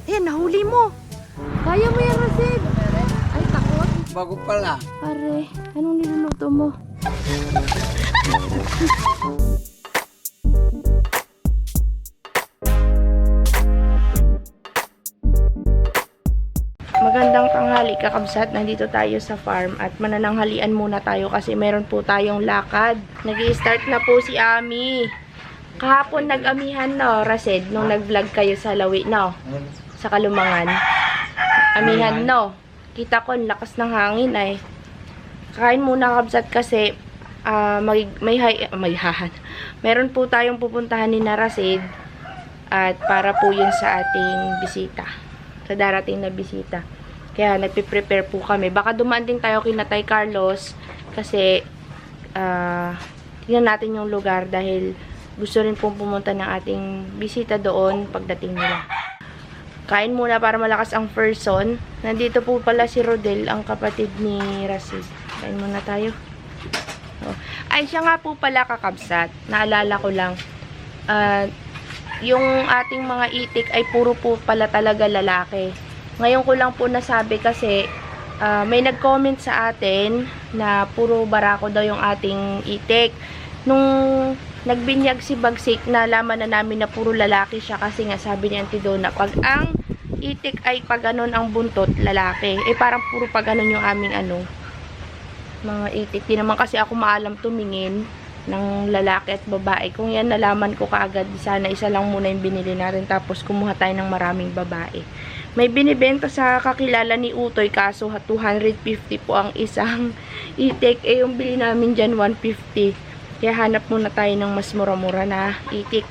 Ayan, nahuli mo. Kaya mo yan, Rasid. Ay, takot. Bago pala. Pare, anong niluluto mo? Magandang tanghali, kakabsat. Nandito tayo sa farm at manananghalian muna tayo kasi meron po tayong lakad. Nag-i-start na po si Ami. Kahapon nag-amihan, no, Rasid, nung nag-vlog kayo sa Lawi, no? Sa Kalumangan. Amihan, no? Kita ko, lakas ng hangin ay. Kain muna, kabsat, kasi meron po tayong pupuntahan ni Rasid at para po yun sa ating bisita. Sa darating na bisita. Kaya nagpe-prepare po kami. Baka dumaan din tayo kina Tay Carlos kasi tingnan natin yung lugar dahil gusto rin pong pumunta ng ating bisita doon pagdating nila. Kain muna para malakas ang person. Nandito po pala si Rodel, ang kapatid ni Rasid. Kain muna tayo. Oh. Ay, siya nga po pala, kakabsat. Naalala ko lang. Yung ating mga itik ay puro po pala talaga lalaki. Ngayon ko lang po nasabi kasi may nag-comment sa atin na puro barako daw yung ating itik. Nung nagbinyag si Bagsik, nalaman na namin na puro lalaki siya kasi nga sabi ni Auntie Donna, pag ang itik ay pag ganun ang buntot, lalaki. Eh parang puro pag ganun yung aming mga itik. Di naman kasi ako maalam tumingin ng lalaki at babae. Kung yan nalaman ko kaagad, sana isa lang muna yung binili natin tapos kumuha tayo ng maraming babae. May binibenta sa kakilala ni Utoy kaso 250 po ang isang itik. Eh yung bili namin dyan 150. Kaya hanap muna tayo ng mas mura-mura na itik.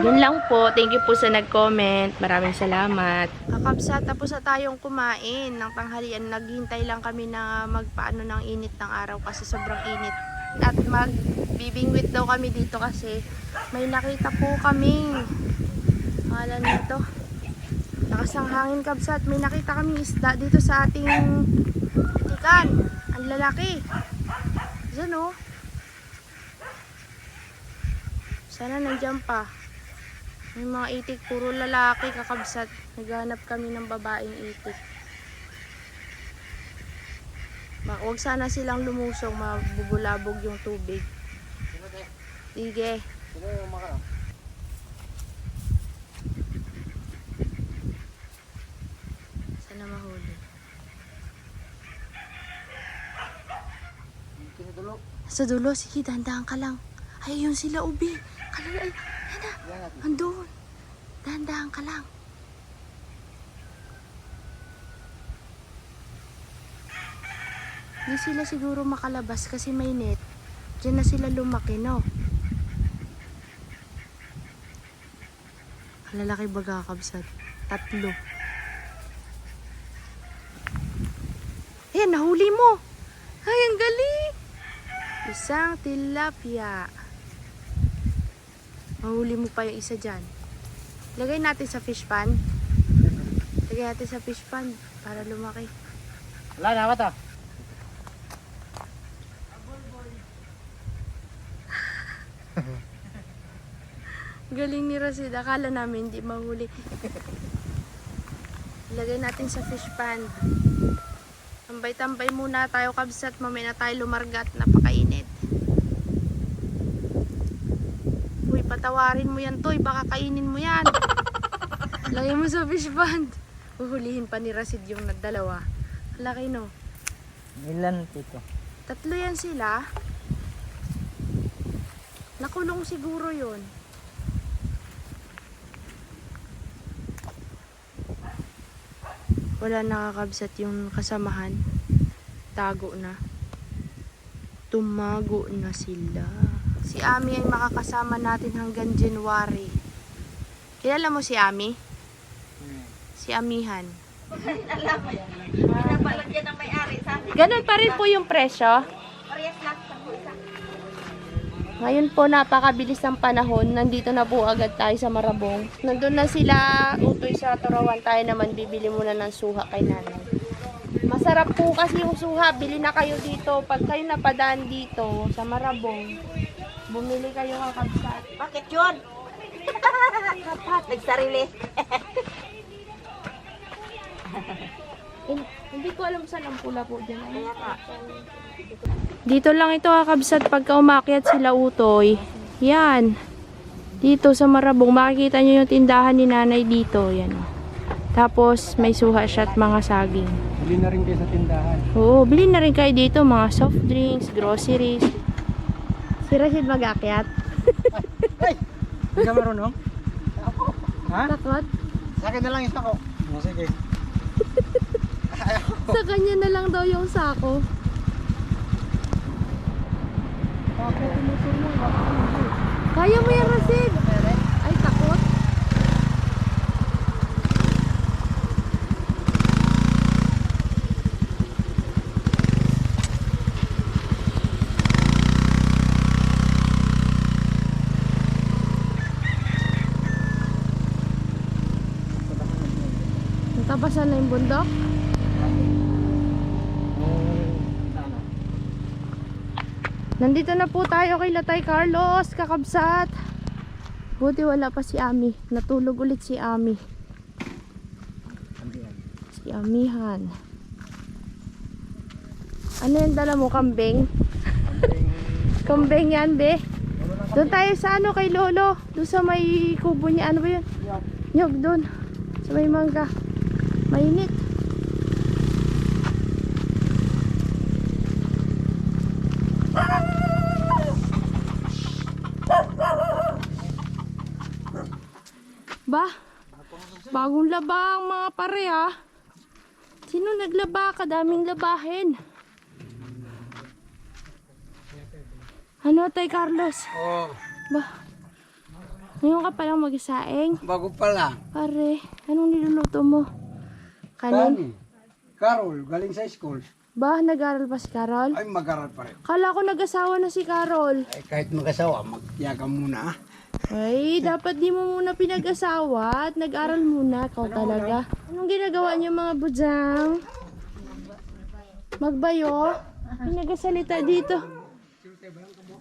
Yun lang po. Thank you po sa nag-comment. Maraming salamat. Kakabsa, tapos na tayong kumain ng tanghalian. Naghintay lang kami na magpaano ng init ng araw kasi sobrang init. At magbibingwit daw kami dito kasi may nakita po kaming pangalan nito. Lakas ng hangin, kabsat. May nakita kaming isda dito sa ating itikan. Ang lalaki. Diyan oh. Sana nandiyan pa. May mga itik, puro lalaki, kakabsat. Naghanap kami ng babaeng itik. Huwag sana silang lumusong, mabubulabog yung tubig. Sige. Sana mahuli. Sa dulo, sige, dahan-dahan ka lang. Ay, yun sila, ubi. Kalala, yan na. Andun. Dahan-dahan ka lang. Hindi sila siguro makalabas kasi may net. Diyan na sila lumaki, no? Ang lalaki baga, kabsat. 3. Ayan, nahuli mo. Ay, ang galing. Isang tilapia. Mahuli mo pa yung isa dyan. Lagay natin sa fish pan. Lagay natin sa fish pan para lumaki. Wala na, bata. Galing ni Rasid. Akala namin hindi mahuli. Lagay natin sa fish pan. Tambay-tambay muna tayo, kabsat. Mamaya na tayo lumargat. Napakainit. Uy, patawarin mo yan, Toy. Baka kainin mo yan. Lagay mo sa fish pan. Uhulihin pa ni Rasid yung dalawa. Laki, no? Ilan ito? 3 yan sila. Nakulong siguro yun. Wala nakakabsat yung kasamahan. Tago na. Tumago na sila. Si Ami ay makakasama natin hanggang January. Kilala mo si Ami? Si Amihan. Alam mo yan. Pinapalagyan ng may-ari. Sabi, Ganun pa rin po yung presyo. parehas lang sa isa. Ngayon po, napakabilis ng panahon. Nandito na po agad tayo sa Marabong. Nandun na sila, Utoy sa Turawan. Tayo naman bibili muna ng suha kay nanay. Masarap po kasi yung suha. Bili na kayo dito. Pag kayo napadaan dito sa Marabong, bumili kayo, kakabsat. Bakit yun? Nagsarili. Hindi ko alam saan ang pula po dyan. Kaya nga. Dito lang ito kakabsat pagka umakyat sila Utoy. Yan. Dito sa Marabong, makikita nyo yung tindahan ni nanay dito. Yan. Tapos may suha siya at mga saging. Bili na rin kayo sa tindahan. Oo, bilhin na rin kayo dito. Mga soft drinks, groceries. Si Rashid mag-akyat. Ay! Hindi ka marunong? Ha? Takot? Sa akin na lang yung sako. Oh, sige. Sa kanya na lang daw yung sako. Kaya mo yan, Rashid. Ay, takot. Natapasan na yung bundok. Nandito na po tayo kay Latay Carlos, kakabsat. Buti wala pa si Ami. Natulog ulit si Ami. Si Amihan. Ano yung dala mo? Kambing? Kambing yan, be. Doon tayo sa ano kay Lolo. Doon sa may kubo niya. Ano ba yun? Nyog doon. Sa may mangga. Mainit. Ba? Bagong laba ang mga pare ha. Sino naglaba? Kadaming labahin. Ano tay Carlos? Oh, Ba? Ngayon ka palang mag-isaing? bago pa lang. Pare, anong niluluto mo? Kanin? Carol, galing sa school. Ba, nag-aral pa si Carol? Ay, mag-aral pa rin. Kala ko nag-asawa na si Carol. Ay, kahit mag-asawa, magtiyaga muna. Ay, dapat di mo muna pinag-asawa at nag-aral muna. Ikaw talaga. Anong ginagawa niyo mga budyang? Magbayo? May nagasalita dito.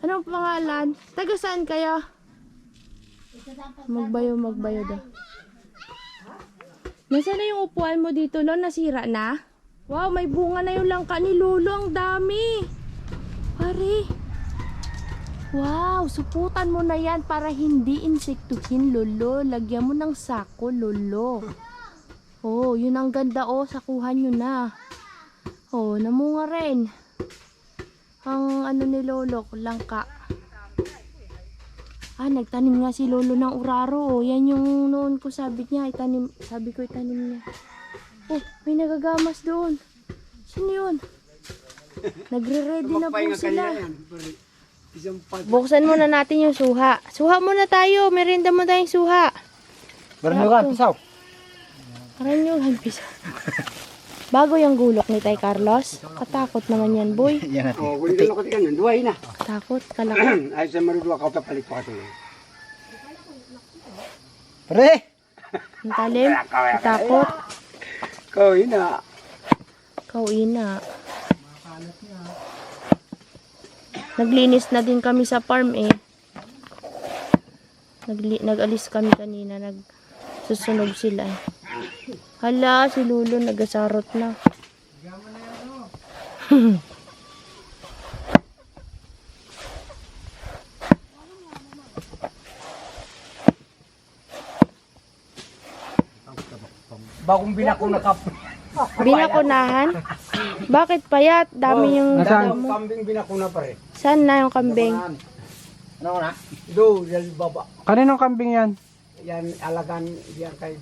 Anong pangalan? Taga saan kayo? Magbayo daw. Nasaan na yung upuan mo dito, Lon? Nasira na? Wow, may bunga na yung langka ni Lolo. Ang dami. Pare. Wow, suputan mo na yan para hindi insektuhin, Lolo. Lagyan mo ng sako, Lolo. Oh, yun ang ganda, oh. Sakuhan nyo na. Oh, namunga rin. Ang ano ni Lolo, langka. Nagtanim nga si Lolo ng uraro. Oh. Yan yung noon ko sabi niya, itanim. Sabi ko itanim niya. Oh, may nagagamas doon. Sino yun? Nagre-ready na po sila. Buksan muna natin yung suha. Suha muna tayo. Merienda mo tayong suha. Baranyugan, pisaw. Baranyugan, pisaw. Bago yung gulok ni Tay Carlos. Katakot naman yan, boy. Yan natin. Oh, kunin ko kasi kanyan. Duwahin na. Katakot, kalaki. Ay, sa marudua ka papalit pa ka Pre! Ang talim. Katakot. Kawin na. Kauina. Naglinis na din kami sa farm eh. Nag-alis kami kanina. Nagsusunog sila eh. Hala, si Lolo nagasarot na. Bagong binako na kap. Binakunahan? Bakit payat? Dami yung dala mo. Kambing binako na pare. Saan na yung kambing? Ano ko na? Do, yan baba. Kaninong kambing yan? Yan, alagan yan kay...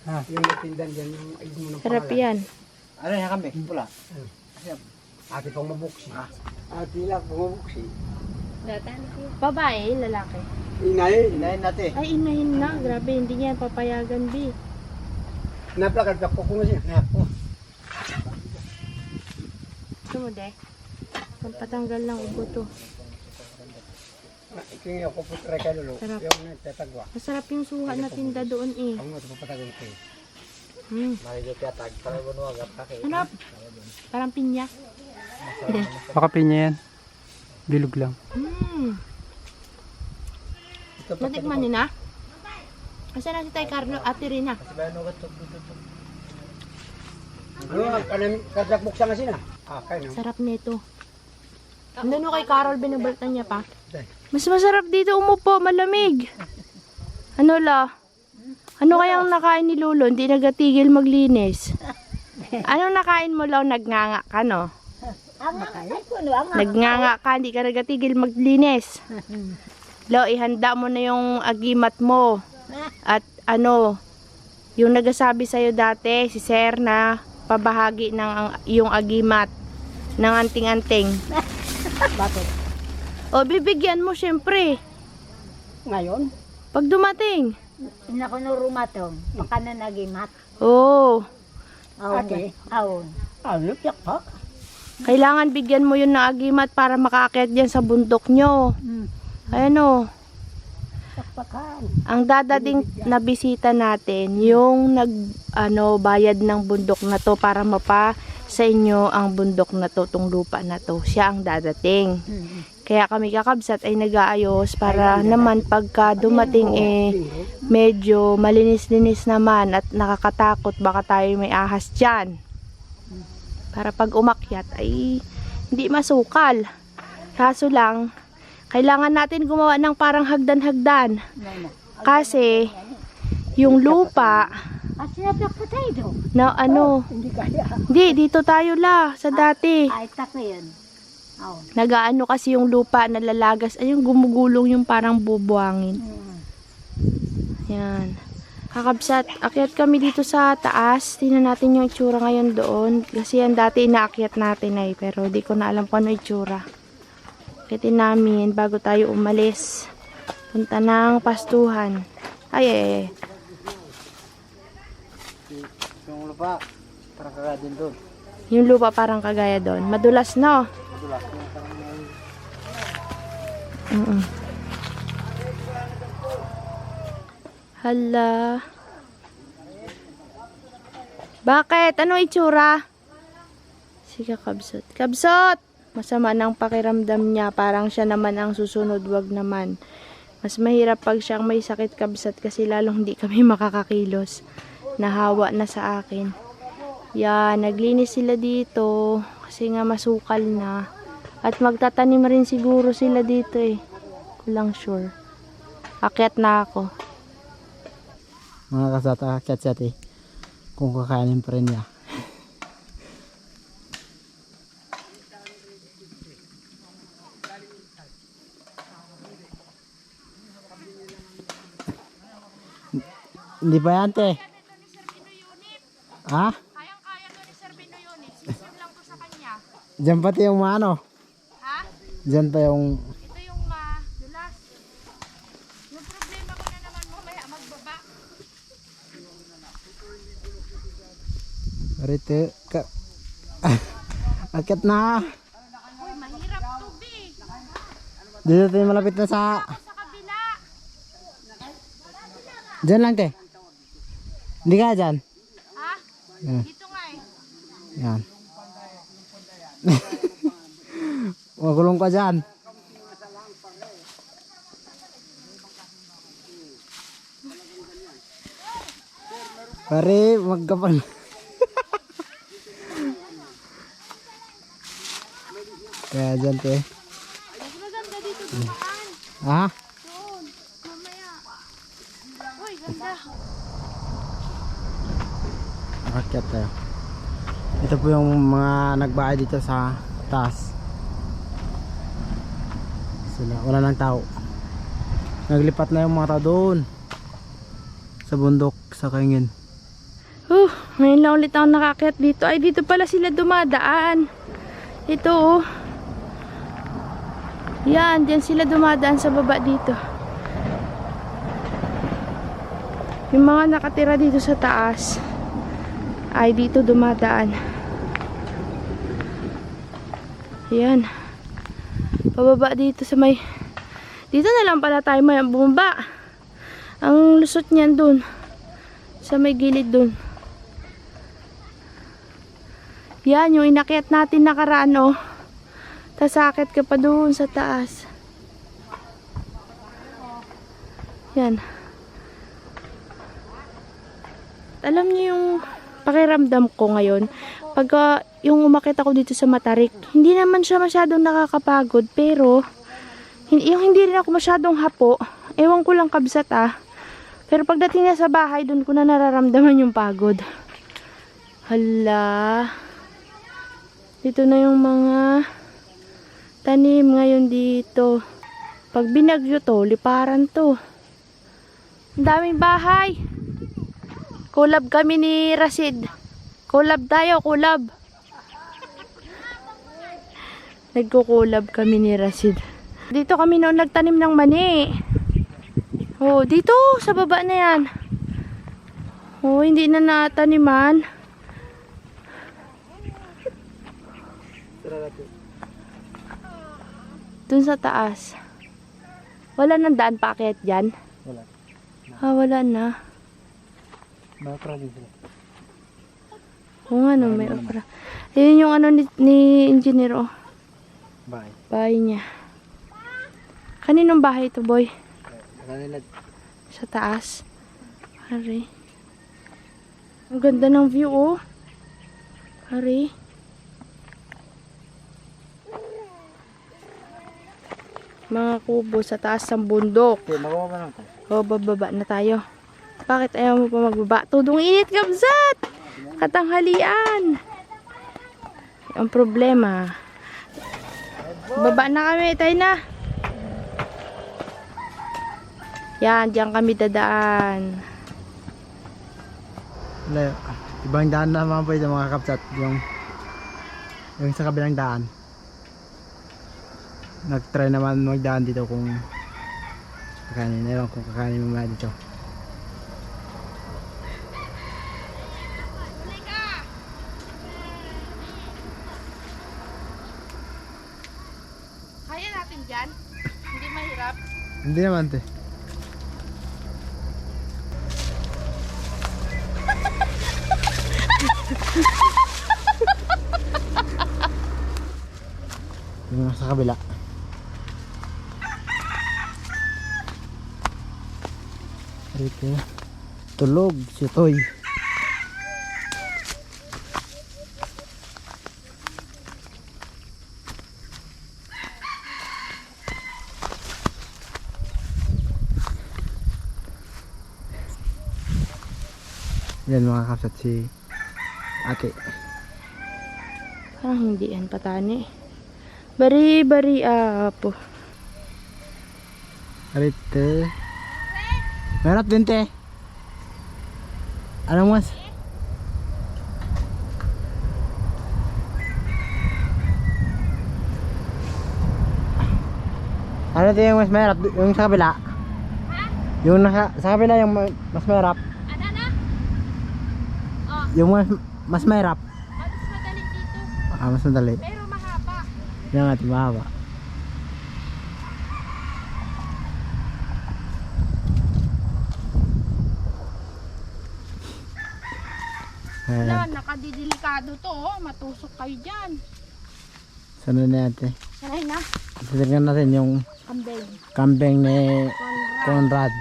Ha? Yung natindan yan, yung ayun mo ng Sarap pangalan. yan. Ano yan kami? Pula. Ate pang mabuksi. Ate lang pang mabuksi. Babae, lalaki. Inay, Hinahin natin. Ay, inahin na. Grabe, hindi niya papayagan, B. naplakad ka po kung siya. Ito mo, de. Pampatanggal ng ubo to. Iking ako po try kay Lolo. Sarap. Yung nagtatagwa. Masarap yung suha na tinda doon eh. Ang mga papatagal ko. Maligay kaya tag. Para bunuwag at kaki. Sarap. Parang pinya. Baka pinya yan. Bilog lang. Natikman niyo na? Asa na si Tay Carlo? Ate Rina. Sabayan ugat to. Ano ang kanan kasakbuk sa ngasin ah? Ah, kayo. Sarap nito. Ano no kay Carol, binabaltan niya pa. Mas masarap dito umupo, malamig. Ano la? Ano kayang nakain ni Lolo? Hindi nagatigil maglinis. Anong nakain mo lang? Nagnganga ka, no? Nagnganga ka, hindi ka nagatigil maglinis. Lo, ihanda mo na yung agimat mo. At ano, yung nagasabi sa'yo dati, si Sir na pabahagi ng yung agimat ng anting-anting. Bakit? O, bibigyan mo syempre. Ngayon? Pag dumating. Nakunurumatong. Baka na nagimat. Oo. Ate? Aon. Ano, yakpak? Kailangan bigyan mo yun ng agimat para makaakyat dyan sa bundok nyo. Ayan o. Takpakan. Ang dadating na bisita natin, yung bayad ng bundok na to para mapa sa inyo ang bundok na to, tong lupa na to. Siya ang dadating. Kaya kami kakabsat ay nag-aayos para naman pagka dumating medyo malinis-linis naman at nakakatakot baka tayo may ahas dyan. Para pag umakyat ay hindi masukal. Kaso lang, kailangan natin gumawa ng parang hagdan-hagdan. Kasi yung lupa Sinapak pa tayo doon. na Hindi kaya. hindi, dito tayo sa dati. Ay, tako yun. Aon. Nagaano kasi yung lupa, nalalagas, ay yung gumugulong yung parang bubuangin. Yan. Kakabsat, akyat kami dito sa taas. Tingnan natin yung itsura ngayon doon. Kasi yan dati inaakyat natin ay, pero di ko na alam kung ano itsura. Akyatin namin bago tayo umalis. Punta ng pastuhan. Ay. Yung lupa, parang kagaya din doon. Yung lupa parang kagaya doon. Madulas, no? Madulas. Yung parang may... Hala. Bakit? Ano itsura? Sige, Kabsot. Kabsot! Masama ng pakiramdam niya. Parang siya naman ang susunod. Wag naman. Mas mahirap pag siyang may sakit, Kabsat, kasi lalong hindi kami makakakilos. Nahawa na sa akin. Yan, naglinis sila dito. Kasi nga masukal na. At magtatanim rin siguro sila dito eh. Kulang sure. Akyat na ako. Mga kasata, katsati. Kung kakainin pa rin niya. Hindi pa yan, te. Ha? Kayang-kaya to ni Sir Bino Unit. Sisim lang to sa kanya. Diyan pati yung ano. Ha? Diyan pa yung... Ito yung madulas. Yung problema ko na naman mamaya magbaba. Rito. Akit na. Uy, mahirap to, B. Dito tayo malapit na sa... Sa kabila. Diyan lang, te. Hindi ka dyan. Ha? Yan. Dito nga eh. Yan. Magulong ka dyan. Pare, magkapal. Kaya dyan, te. Mas maganda dito dumaan. Ha? Doon. Mamaya. Uy, ganda. Akyat tayo. Ito po yung mga nagbahay dito sa taas. Sila, wala nang tao. Naglipat na yung mga tao doon. Sa bundok, sa Kaingin. Ngayon lang ulit ako nakakyat dito. Ay, dito pala sila dumadaan. Ito oh. Yan, dyan sila dumadaan sa baba dito. Yung mga nakatira dito sa taas ay dito dumadaan. Yan. Pababa dito sa may... Dito na lang pala tayo may bumaba. Ang lusot niyan dun. Sa may gilid dun. Yan, yung inakyat natin nakaraan, oh. Tas akit ka pa doon sa taas. Yan. alam niyo yung pakiramdam ko ngayon, pag yung umakit ako dito sa Matarik, hindi naman siya masyadong nakakapagod, pero yung hindi rin ako masyadong hapo, ewan ko lang kabsat pero pagdating na sa bahay, dun ko na nararamdaman yung pagod. Hala, dito na yung mga tanim ngayon dito. Pag binagyo to, liparan to. Ang daming bahay. Collab kami ni Rasid. Collab tayo, collab. Nagko-collab kami ni Rasid. Dito kami noon nagtanim ng mani. Oh, dito sa baba na yan. Oh, hindi na nataniman. Dun sa taas. Wala nang daan paakyat dyan? Wala. Wala na. Makakra din sila. Oo nga no, may okra. Ayun yung ano ni engineer, oh. Bye. Bahay niya. Kaninong bahay to, boy? Kanila. Sa taas. Hari. Ang ganda ng view, oh. Hari. Mga kubo sa taas ng bundok. Okay, magawa mo lang tayo. O, bababa na tayo. Bakit ayaw mo pa magbaba? Tudong init, kabsat! Katanghalian! Ang problema. Baba na kami, tayo na. Yan, diyan kami dadaan. Wala, ibang daan naman po ito mga kapsat. Yung sa kabilang daan. Nag-try naman magdaan dito kung kakanin. Ewan kung kakanin mo mga dito. Kaya natin dyan? Hindi mahirap? Hindi naman te. Yung sa kabila. Rito. Tulog si Toy. Yan mga kapsat si ate. Parang hindi yan patani. Bari-bari po. Rito. Meron din te. Ano mas? Ano ito yung mas mahirap? Yung sa kabila? Yung sa kabila yung mas mahirap? Ano na? Yung mas mahirap? Mas madali dito. Mas madali. Pero mahaba. Yan nga, mahaba. Wala, nakadidelikado to, oh. Matusok kayo dyan. Sana na ate. Sanay na. Titignan natin yung Kambing. kambing ni Conrad. Conrad.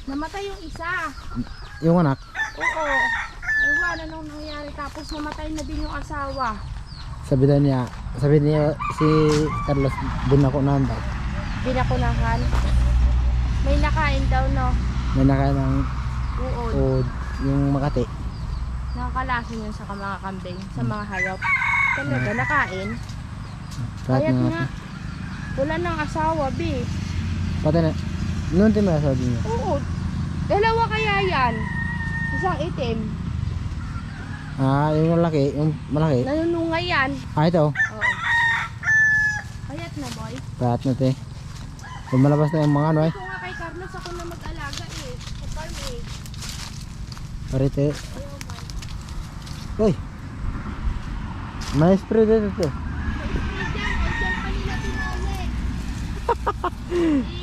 Namatay yung isa. Yung anak. Oo. Ewan, anong nangyari. Tapos namatay na din yung asawa. Sabi niya si Carlos binako na daw. Binakunahan. May nakain daw, no? May nakain ng Uod. uod, yung Makati. Nakakalason yun sa mga kambing, sa mga hayop. Talaga, nakain. Lahat Kaya't ng nga, wala ng asawa, be. pati na. Noon din may sabi niya. Oo. Dalawa kaya yan. Isang itim. Yung malaki, Nanunungay yan. ito. Oo. Kaya't na, boy. Lahat na te. Lumalabas na yung mga ano Ito nga kay Carlos, ako na mag-alaga eh. Sa farm eh. Parite. Uy. May spray dito te. Diyan pa nila tinali.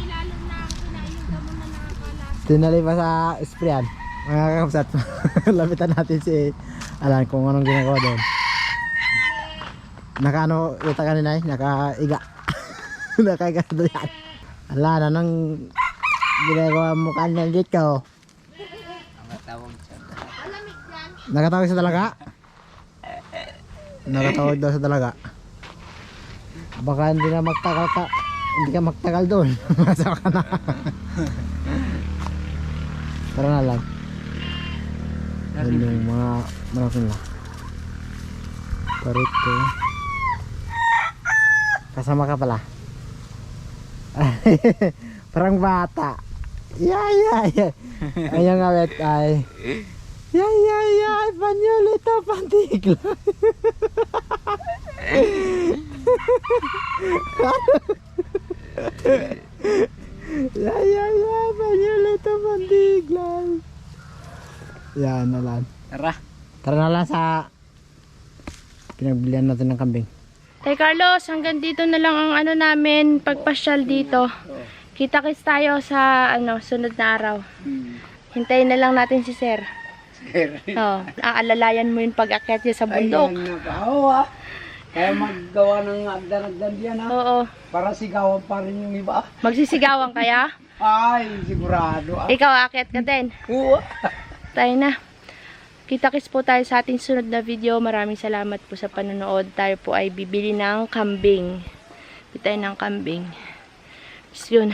Lalo na ang kinain yung damo na nakakalas. Tinali pa sa sprayan. Mga kakapsat. Lapitan natin si Alan kung anong ginagawa doon. Nakaano kita kanina eh, nakaiga. Nakaiga doon. Alan, anong ginagawa mo kanina dito? Nakatawag sa dalaga? Nakatawag daw sa dalaga. Baka hindi na magtagal ka. Hindi ka magtagal doon. Masama ka na. Tara na lang. Yan yung mga manok nila. Parito. Kasama ka pala. Parang bata. Yeah. Ayang awet ay. Yeah. Panyolito, pantigla. Yeah. Panyolito, pantigla. Yan na lang. Tara na lang sa pinagbilihan natin ng kambing. Tay Carlos, hanggang dito na lang ang ano namin pagpasyal dito. Kita-kits tayo sa sunod na araw. Hintayin na lang natin si Sir. Oh, aalalayan mo yung pag-akyat niya sa bundok. Ay, nakahawa. Kaya maggawa ng agdan-agdan diyan ha. Oo. Para sigawan pa rin yung iba. Magsisigawan kaya? Ay, sigurado ah. Ikaw aakyat ka din. Oo. Tayo na. Kita-kits po tayo sa ating sunod na video. Maraming salamat po sa panonood. Tayo po ay bibili ng kambing. Bili tayo ng kambing. Yun.